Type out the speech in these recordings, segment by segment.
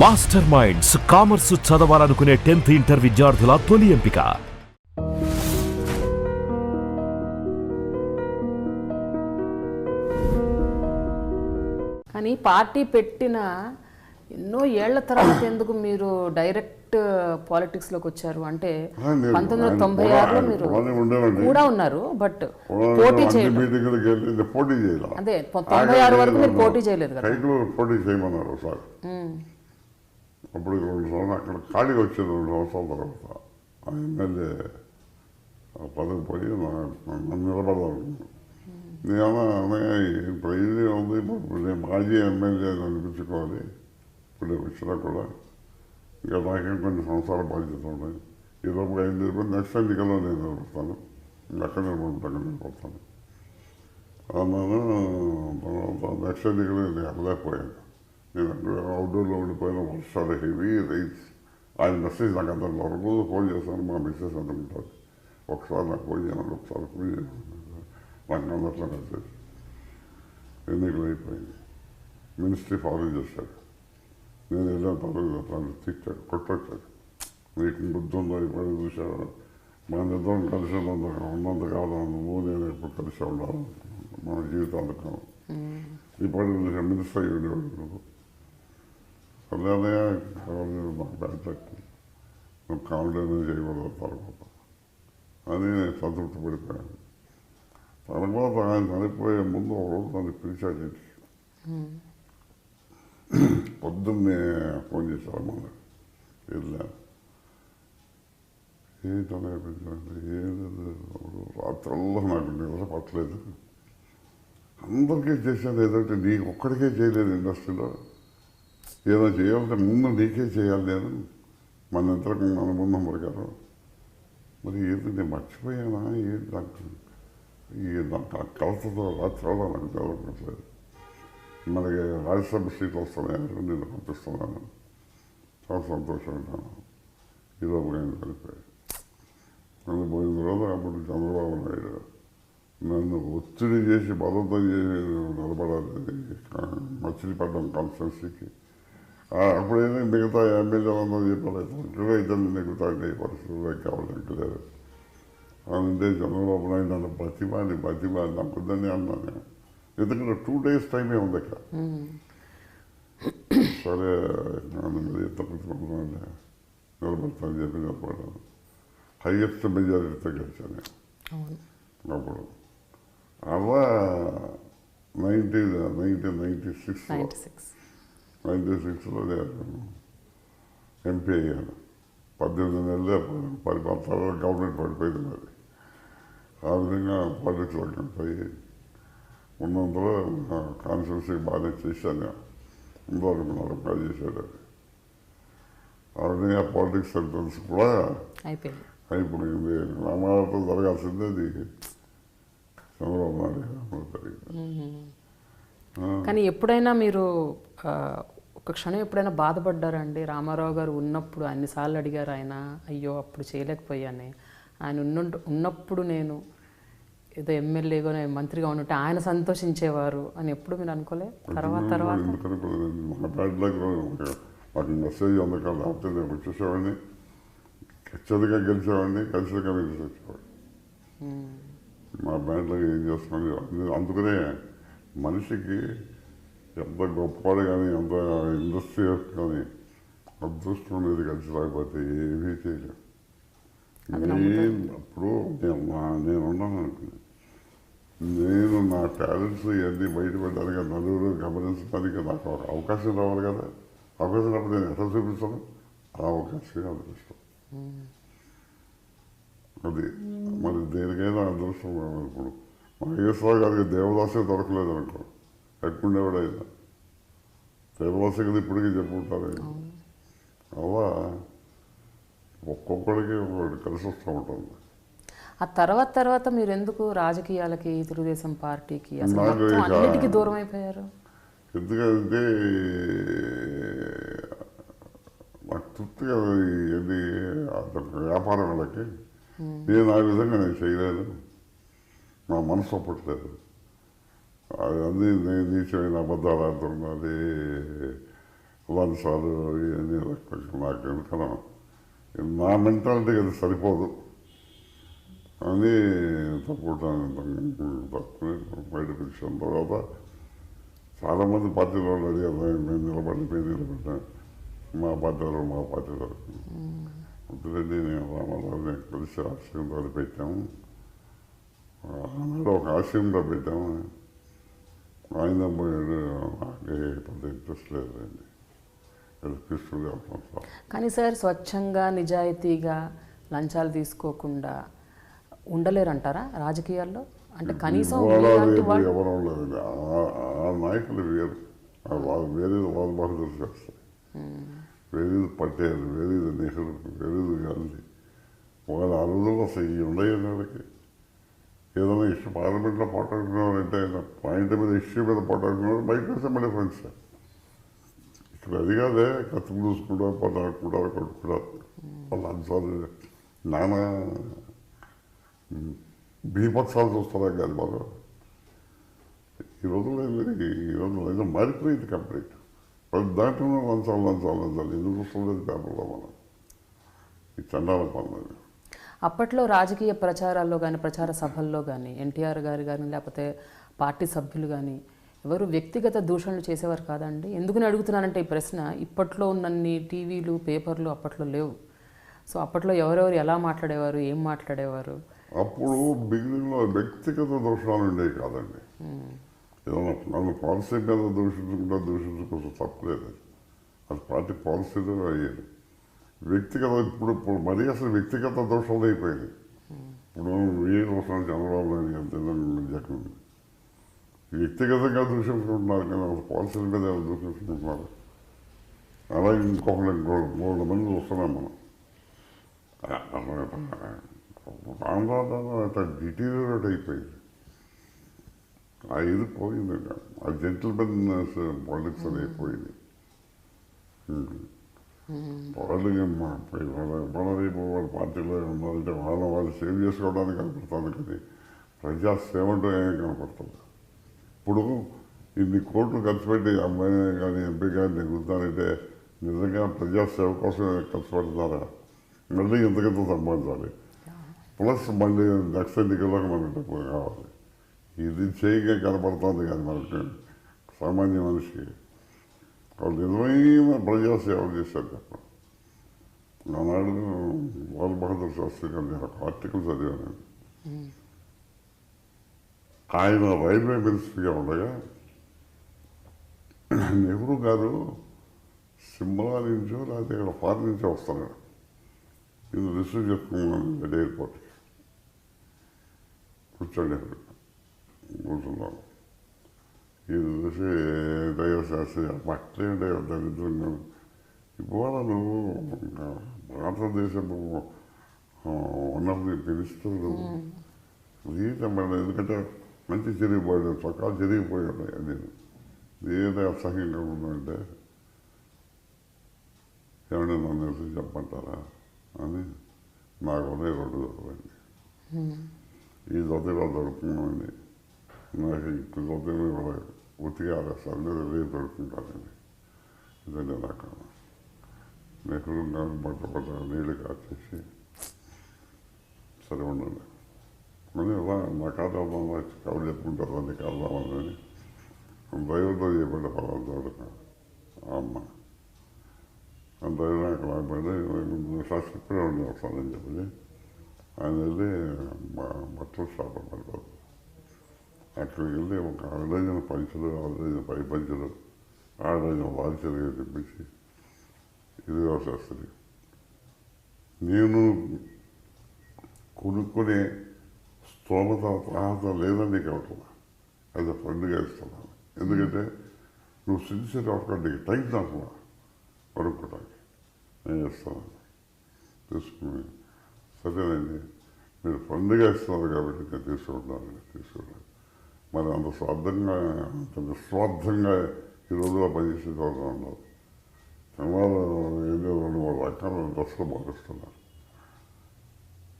Master minds commerce చదవాలనుకునే 10th inter విద్యార్థుల తొలి ఎంపిక. కానీ పార్టీ పెట్టిన ఎన్నో ఏళ్ల తర్వాత ఎందుకు మీరు డైరెక్ట్ పాలిటిక్స్ లోకి వచ్చారు అంటే 1996లో మీరు కూడా ఉన్నారు బట్ పోటీ చేయలేదు. అదే 96 వరకు మీరు పోటీ చేయలేదు కదా. పోటీ చేయమన్నారు సార్. అప్పుడు 2 సంవత్సరాలు అక్కడ ఖాళీగా వచ్చేది. 2 సంవత్సరాల తర్వాత ఆ ఎమ్మెల్యే పదవి పోయి నన్ను నిలబడాలనుకున్నాను. నేను ఇప్పుడు ఇది ఉంది, ఇప్పుడు నేను మాజీ ఎమ్మెల్యే అనిపించుకోవాలి. ఇప్పుడు వచ్చినా కూడా ఇంకా నాకేం కొన్ని సంవత్సరాల బాధ్యత ఉన్నాయి. ఈ లోపు 5 రూపాయలు నెక్స్ట్ ఎన్నికల్లో నేను నిలబడతాను. అక్కడ నిలబడతాను అన్నాను. తర్వాత నెక్స్ట్ ఎన్నికల్లో నేను వెళ్ళలేకపోయాను. నేను అక్కడ అవుట్డోర్లో ఉండిపోయిన వర్షాలు, హెవీ రైట్స్. ఆయన మెసేజ్ నాకు అందరి వరకు ఫోన్ చేస్తాను. మా మెసేజ్ అంత ఉంటుంది. ఒకసారి నాకు ఫోన్ చేయాలి, ఒకసారి ఫోన్ చేయాలి. నాకు అందట్లో మెసేజ్. ఎన్నికలు అయిపోయింది. మినిస్ట్రీ ఫాలో చేశాడు. నేను వెళ్ళిన తర్వాత తిట్టాడు, కొట్టొచ్చాడు. నీకు బుద్ధి ఉందో ఇప్పుడు చూశాడు. మన ఇద్దరం కలిసి ఉన్నంత కాలం నువ్వు నేను ఎప్పుడు కలిసి ఉండాలి మన జీవితాలకు. ఇప్పుడు మినిస్టర్ అయ్యి ఉండేవాడు నువ్వు. కళ్యాణయ్య నాకు బ్యాట్ నువ్వు కామెడీ చేయకూడదు తర్వాత అని నేను సంతృప్తి పడిపోయాను. తర్వాత ఆయన చనిపోయే ముందు ఒక రోజు నన్ను పిలిచాడు. పొద్దున్నే ఫోన్ చేశారు. మన వెళ్ళాను. ఏంటనే పిలిచాడు. ఏది రాత్రల్లా నాకు నిద్ర పట్టలేదు. అందరికీ చేశాను. ఏదంటే నీకు ఒక్కడికే చేయలేదు. ఇండస్ట్రీలో ఏదో చేయాలంటే ముందు నీకే చేయాలి. నేను మన ఇద్దరికి అనుబంధం ప్రకారం మరి ఏది నేను మర్చిపోయానా ఏంటి నాకు నాకు కలతతో రాత్రిలో నాకు చదవట్లేదు. మనకి రాజ్యసభ సీట్లు వస్తున్నాయని నేను పంపిస్తున్నాను. చాలా సంతోషం ఉంటాను. ఈరోజు నేను కలిపాను. నన్ను పోయిన తర్వాత అప్పుడు చంద్రబాబు నాయుడు నన్ను ఒత్తిడి చేసి బలవంతం చేసి నిలబడాలి మచిలీపట్నం కాన్స్టిట్యున్సీకి. అప్పుడైనా మిగతా ఎమ్మెల్యేలందరూ చెప్పలేదు. ఇక్కడ ఇద్దరు నెగ్గుతాండి పరిస్థితులు కావాలంటే లేదు. అందుకే చంద్రబాబు నాయుడు నన్ను బతిమాలి నాకు వద్దని అన్నాను. ఎందుకంటే 2 days టైమే ఉంది అక్కడ. సరే నన్ను మీద తప్పించుకుంటున్నాను నిలబడతానని చెప్పి నిలబడ్డాను. హైయెస్ట్ మెజారిటీతో గెలిచాను అప్పుడు. అలా 1996లో నేను ఎంపీ అయ్యాను. 18 నెలలే పరిపాలన గవర్నమెంట్ పడిపోయింది. మరి ఆ విధంగా పాలిటిక్స్లోకి వెళ్ళిపోయి ఉన్నంతలో కాన్స్టిట్యూన్సీకి బాగానే చేశాను. ఇంతవరకు 40 చేశాడు. ఆ విధంగా పాలిటిక్స్ సెంటర్స్ కూడా అయిపోయింది. రామారావుతో జరగాల్సిందే అది చంద్రబాబు నాయుడు జరిగింది. కానీ ఎప్పుడైనా మీరు ఒక క్షణం ఎప్పుడైనా బాధపడ్డారండి? రామారావు గారు ఉన్నప్పుడు అన్నిసార్లు అడిగారు ఆయన, అయ్యో అప్పుడు చేయలేకపోయానే, ఆయన ఉన్నప్పుడు నేను ఏదో ఎమ్మెల్యేగా మంత్రిగా ఉంటే ఆయన సంతోషించేవారు అని ఎప్పుడు మీరు అనుకోలే? తర్వాత మాకు మెసేజ్ ఉంది కదా, లేకపోతే నేను వచ్చేసేవాడిని, ఖచ్చితంగా గెలిచేవాడిని, ఖచ్చితంగా మీరు వచ్చేవాడిని. మా బ్యాండ్లో ఏం చేస్తున్నాను. అందుకనే మనిషికి ఎంత గొప్పవాడు కానీ ఎంత ఇండస్ట్రీ కానీ అదృష్టం అనేది కలిసి రాకపోతే ఏమీ చేయలేము. అప్పుడు నేను ఉన్నాను అనుకున్నాను. నేను నా టాలెంట్స్ ఇవన్నీ బయటపడడానికి నలుగురు గమనించడానికి నాకు ఒక అవకాశం రావాలి కదా. అవకాశం రాకపోతే నేను ఎట్లా చూపిస్తాను? ఆ అవకాశమే అదృష్టం. అది మరి దేనికైనా అదృష్టం కావాలి. ఇప్పుడు మహేశ్వరరావు గారికి దేవదాసే దొరకలేదు అనుకో, ఎక్కుండేవాడు అయినా దేవదాస కదా ఇప్పటికీ చెప్పుకుంటారు. అలా ఒక్కొక్కడికి ఒక్కొక్కటి కలిసి వస్తూ ఉంటుంది. ఆ తర్వాత మీరు ఎందుకు రాజకీయాలకి, తెలుగుదేశం పార్టీకి అన్నిటికీ దూరం అయిపోయారు? ఎందుకంటే నాకు తృప్తిగా ఇది వ్యాపార వాళ్ళకి నేను ఆ విధంగా నేను చేయలేదు. నా మనసు ఒప్పట్లేదు. అది అన్నీ నీచమైన అబద్ధాలు ఆడుతున్నది, లంచాలు ఇవన్నీ నాకు ఎందుకన్నా నా మెంటాలిటీకి అది సరిపోదు అని తప్పుకుంటాను. తప్పుని బయటకు వచ్చిన తర్వాత చాలామంది పార్టీల వాళ్ళు అడిగారు, మేము నిలబడ్డాను, మా పార్టీలో వద్దులేండి, నేను రామారావుని కలిసి ఆశయంతో పెట్టాము, ఆనాడు ఒక ఆశయంలో పెట్టాము, ఆయన పోయాడు, నాకే పెద్ద ఇంట్రెస్ట్ లేదండి, కృష్ణుడు వెళ్తాం. కానీ సార్ స్వచ్ఛంగా నిజాయితీగా లంచాలు తీసుకోకుండా ఉండలేరంటారా రాజకీయాల్లో? అంటే కనీసం ఎవరో లేదండి, ఆ నాయకులు వేరు, వేరేది వాల్ బహదూర్ చేస్తారు, వేరేది పటేల్, వేరేది నెహ్రూ, వేరేది గాంధీ. వాళ్ళ ఆ రోజుల్లో అసలు ఇవి ఉండేది వాళ్ళకి. ఏదైనా ఇష్యూ పార్లమెంట్లో పోటాడుకున్నారంటే పాయింట్ మీద ఇష్యూ మీద పోటాడుకున్నారు, బయట వస్తే మళ్ళీ ఫ్రెండ్స్. ఇక్కడ అది కాదే, కత్తి చూసుకుంటారు, పోటాడుకుంటారు, కొట్టుకుంటారు, వాళ్ళు అంశాలు నానా బీభత్సాలు చూస్తారా కాదు బాగా. ఈ రోజుల్లో ఏదో మారిపోయింది కంప్లీట్. దాంట్లో లంచాలు ఎందుకు వస్తుంది పేపర్లో మనం ఈ చండాల పనులు. అప్పట్లో రాజకీయ ప్రచారాల్లో కానీ ప్రచార సభల్లో కానీ ఎన్టీఆర్ గారు కానీ లేకపోతే పార్టీ సభ్యులు కానీ ఎవరు వ్యక్తిగత దూషణలు చేసేవారు కాదండి? ఎందుకని అడుగుతున్నానంటే ఈ ప్రశ్న, ఇప్పట్లో ఉన్నన్ని టీవీలు పేపర్లు అప్పట్లో లేవు. సో అప్పట్లో ఎవరెవరు ఎలా మాట్లాడేవారు, ఏం మాట్లాడేవారు? అప్పుడు బిగినింగ్లో వ్యక్తిగత దోషాలు ఉండేవి కాదండి. ఏదన్నా నన్ను పాలసీ మీద దూషించుకోవచ్చు, తప్పలేదు. అది పార్టీ పాలసీలో అయ్యేది. వ్యక్తిగత ఇప్పుడు మరీ అసలు వ్యక్తిగత దోషాలు అయిపోయింది. ఇప్పుడు ఏ దోషాలు చంద్రబాబు నాయుడు ఎంత జగన్ వ్యక్తిగతంగా దూషించుకుంటున్నారు, కానీ అసలు పాలసీల మీద దూషించుకుంటున్నారు. అలాగే ఇంకొకరు 3 మంది చూస్తున్నాం మనం. ఆంధ్రాలో అట్లా డిటీరియరేట్ అయిపోయింది. ఆ ఇది పోయింది, ఆ జెంటిల్మెన్ పాలిటిక్స్ అనేది పోయింది. వాళ్ళ పార్టీలో ఉన్నారంటే వాళ్ళు సేవ్ చేసుకోవడానికి కనపడుతుంది, కానీ ప్రజాసేవంటూ ఏమీ కనపడుతుంది. ఇప్పుడు ఇన్ని కోట్లు ఖర్చు పెట్టి అమ్మాయి కానీ ఎంపీ కానీ నెగ్గుతారంటే నిజంగా ప్రజాసేవ కోసం ఖర్చు పెడతారా? మళ్ళీ ఇంతకంత సంపాదించాలి, ప్లస్ మళ్ళీ నెక్స్ట్ ఎన్నికల్లోకి మనకు డబ్బులు కావాలి. ఇది చేయగా కనపడుతుంది కానీ మనకి సామాన్య మనిషికి వాళ్ళు నిజమైన ప్రజాసేవ చేశారు చెప్పండి. ఆనాడు లాల్ బహదూర్ శాస్త్రి గారు నేను ఒక ఆర్టికల్ చదివాను. ఆయన రైల్వే మినిస్టర్గా ఉండగా నెహ్రూ గారు సిమ్లా నుంచో లేకపోతే ఇక్కడ ఫారెన్ నుంచో వస్తున్నాడు, ఇది రిసీవ్ చేసుకున్నాను ఎయిర్పోర్ట్కి. కూర్చోండి కూర్చున్నాను. ఇది చూసి డ్రైవర్ శాస్త్రి అట్లే డ్రైవర్ దరిద్రంగా, ఇవాళ నువ్వు భారతదేశం ఉన్నది మినిస్టర్లు జీవితం ఎందుకంటే మంచి చిరిగిపోయాడు, చొక్కాలు చిరిగిపోయాడు. నేను ఏదైనా అసహ్యంగా ఉందంటే ఏమైనా నన్ను తెలిసి చెప్పంటారా అని నాకు ఉన్నాయి 2 చదువులండి. ఈ చదువులో దొరుకుతున్నామండి, నాకు ఇప్పుడు చదువు కూడా ఉతిగా ఆరేస్తాను, రేపు దొరుకుతుంటానండి. ఇదండి నాకు నెహ్రూ కానీ బట్ట నీళ్ళు కాచేసి సరే ఉండండి అని ఇలా నా కాదాం కబురు చెప్పుకుంటారు, అన్ని కాదామని డ్రైవర్తో చెప్పండి పలానా చదువుకు అమ్మ డ్రైవర్ అక్కడ ఆగిపోయింది, ఇప్పుడే ఉండి వస్తానని చెప్పి ఆయన వెళ్ళి బట్టల షాప్ పడ్డారు. అక్కడికి వెళ్ళి ఒక 6 డజన్ పంచులు, 6 డజన్ పై పంచులు, 6 డజన్ వాల్చలుగా తెప్పించి, ఇదిగో శాస్త్రి నేను కొనుక్కునే స్తోమత తాహత లేదని కావట్లా, అది ఫ్రెండ్గా ఇస్తున్నాను. ఎందుకంటే నువ్వు సిన్సియర్ అవ్వకుండా నీకు టైం నాకు కొనుక్కోవడానికి నేను ఇస్తాను తీసుకుని. సరేనండి మీరు ఫ్రెండ్గా ఇస్తున్నారు కాబట్టి నేను తీసుకుంటాను. మరి అంత స్వార్థంగా అంత నిస్వార్థంగా ఈ రోజులో పనిచేసే చోట ఉన్నారు. జనాలు ఏదో 2-3 రకాల డ్రెస్సులు మారుస్తున్నారు.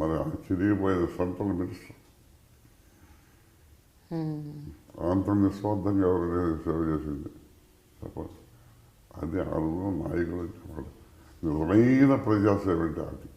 మరి ఆ చిరిగిపోయిన సెంట్రల్ మినిస్టర్ అంత నిస్వార్థంగా ఎవరైనా సేవ చేసింది చెప్పండి. అది ఆ రోజు నాయకులు చెప్పాడు నిజమైన ప్రజాసేవ అంటే అది